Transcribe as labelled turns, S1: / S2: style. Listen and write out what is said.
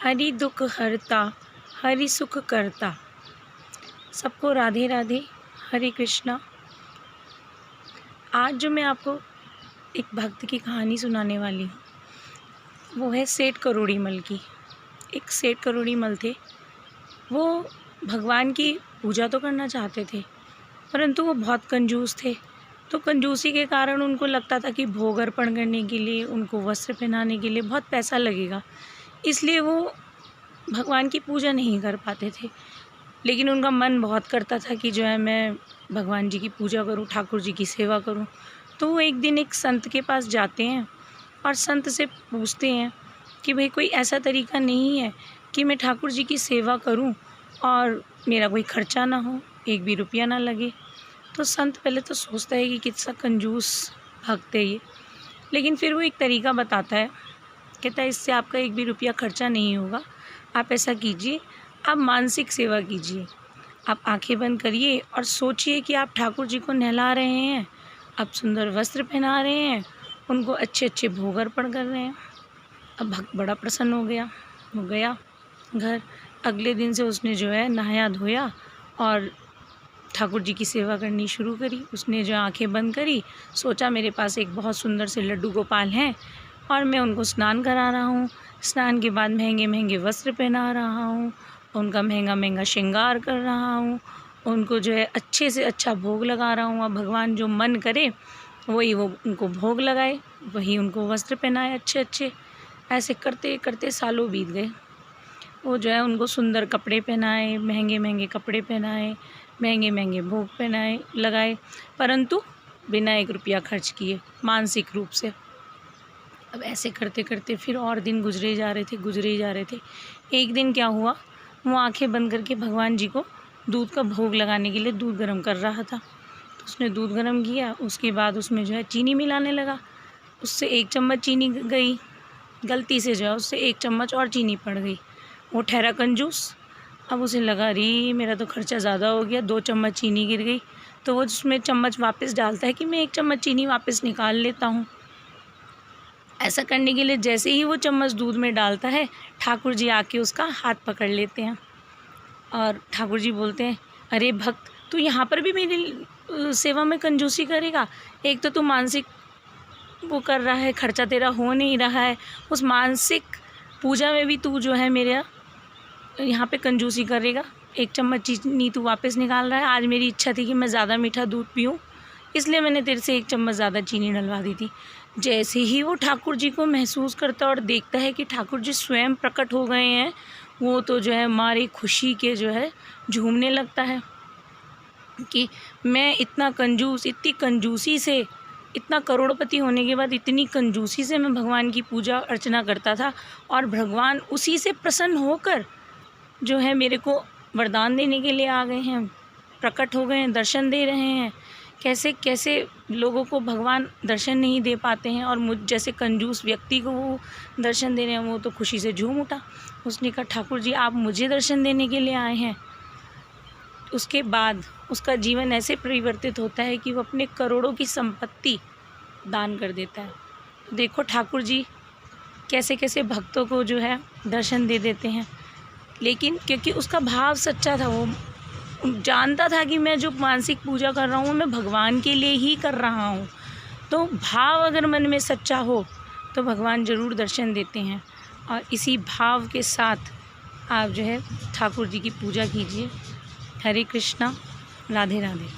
S1: हरि दुख हरता, हरि सुख करता। सबको राधे राधे, हरे कृष्णा। आज जो मैं आपको एक भक्त की कहानी सुनाने वाली हूँ वो है सेठ करोड़ीमल की। एक सेठ करोड़ीमल थे, वो भगवान की पूजा तो करना चाहते थे परंतु वो बहुत कंजूस थे। तो कंजूसी के कारण उनको लगता था कि भोग अर्पण करने के लिए, उनको वस्त्र पहनाने के लिए बहुत पैसा लगेगा, इसलिए वो भगवान की पूजा नहीं कर पाते थे। लेकिन उनका मन बहुत करता था कि जो है मैं भगवान जी की पूजा करूं, ठाकुर जी की सेवा करूं। तो वो एक दिन एक संत के पास जाते हैं और संत से पूछते हैं कि भाई कोई ऐसा तरीका नहीं है कि मैं ठाकुर जी की सेवा करूं और मेरा कोई खर्चा ना हो, एक भी रुपया ना लगे। तो संत पहले तो सोचता है कि कितना कंजूस भक्त है ये, लेकिन फिर वो एक तरीका बताता है। कहता है इससे आपका एक भी रुपया खर्चा नहीं होगा। आप ऐसा कीजिए, आप मानसिक सेवा कीजिए। आप आंखें बंद करिए और सोचिए कि आप ठाकुर जी को नहला रहे हैं, आप सुंदर वस्त्र पहना रहे हैं, उनको अच्छे अच्छे भोग अर्पण कर रहे हैं। अब भक्त बड़ा प्रसन्न हो गया। वो गया घर। अगले दिन से उसने जो है नहाया धोया और ठाकुर जी की सेवा करनी शुरू करी। उसने जो आंखें बंद करी, सोचा मेरे पास एक बहुत सुंदर से लड्डू गोपाल हैं और मैं उनको स्नान करा रहा हूँ। स्नान के बाद महंगे महंगे वस्त्र पहना रहा हूँ, उनका महंगा महंगा श्रृंगार कर रहा हूँ, उनको जो है अच्छे से अच्छा भोग लगा रहा हूँ। अब भगवान जो मन करे वही वो उनको भोग लगाए, वही उनको वस्त्र पहनाए अच्छे अच्छे। ऐसे करते करते सालों बीत गए। वो जो है उनको सुंदर कपड़े पहनाए, महंगे महंगे कपड़े पहनाए, महंगे महंगे भोग पहनाए लगाए, परंतु बिना एक रुपया खर्च किए, मानसिक रूप से। अब ऐसे करते करते फिर और दिन गुजरे जा रहे थे। एक दिन क्या हुआ, वो आंखें बंद करके भगवान जी को दूध का भोग लगाने के लिए दूध गर्म कर रहा था। तो उसने दूध गर्म किया, उसके बाद उसमें जो है चीनी मिलाने लगा। उससे 1 चम्मच चीनी गई, गलती से जो है उससे 1 चम्मच और चीनी पड़ गई। वो ठहरा कंजूस। अब उसे लगा अरे मेरा तो खर्चा ज़्यादा हो गया, 2 चम्मच चीनी गिर गई। तो वो उसमें चम्मच वापस डालता है कि मैं 1 चम्मच चीनी वापस निकाल लेता हूँ। ऐसा करने के लिए जैसे ही वो चम्मच दूध में डालता है, ठाकुर जी आके उसका हाथ पकड़ लेते हैं और ठाकुर जी बोलते हैं अरे भक्त, तू यहाँ पर भी मेरी सेवा में कंजूसी करेगा? एक तो तू मानसिक वो कर रहा है, खर्चा तेरा हो नहीं रहा है, उस मानसिक पूजा में भी तू जो है मेरा यहाँ पे कंजूसी करेगा। 1 चम्मच चीनी तू वापस निकाल रहा है। आज मेरी इच्छा थी कि मैं ज़्यादा मीठा दूध पीऊँ, इसलिए मैंने तेरे से 1 चम्मच ज़्यादा चीनी डलवा दी थी। जैसे ही वो ठाकुर जी को महसूस करता है और देखता है कि ठाकुर जी स्वयं प्रकट हो गए हैं, वो तो जो है मारे खुशी के जो है झूमने लगता है कि मैं इतना कंजूस, इतनी कंजूसी से, इतना करोड़पति होने के बाद इतनी कंजूसी से मैं भगवान की पूजा अर्चना करता था और भगवान उसी से प्रसन्न होकर जो है मेरे को वरदान देने के लिए आ गए हैं, प्रकट हो गए हैं, दर्शन दे रहे हैं। कैसे कैसे लोगों को भगवान दर्शन नहीं दे पाते हैं और मुझ जैसे कंजूस व्यक्ति को वो दर्शन दे रहे हैं। वो तो खुशी से झूम उठा। उसने कहा ठाकुर जी आप मुझे दर्शन देने के लिए आए हैं। उसके बाद उसका जीवन ऐसे परिवर्तित होता है कि वो अपने करोड़ों की संपत्ति दान कर देता है। देखो ठाकुर जी कैसे कैसे भक्तों को जो है दर्शन दे देते हैं। लेकिन क्योंकि उसका भाव सच्चा था, वो जानता था कि मैं जो मानसिक पूजा कर रहा हूँ मैं भगवान के लिए ही कर रहा हूँ। तो भाव अगर मन में सच्चा हो तो भगवान ज़रूर दर्शन देते हैं। और इसी भाव के साथ आप जो है ठाकुर जी की पूजा कीजिए। हरे कृष्णा, राधे राधे।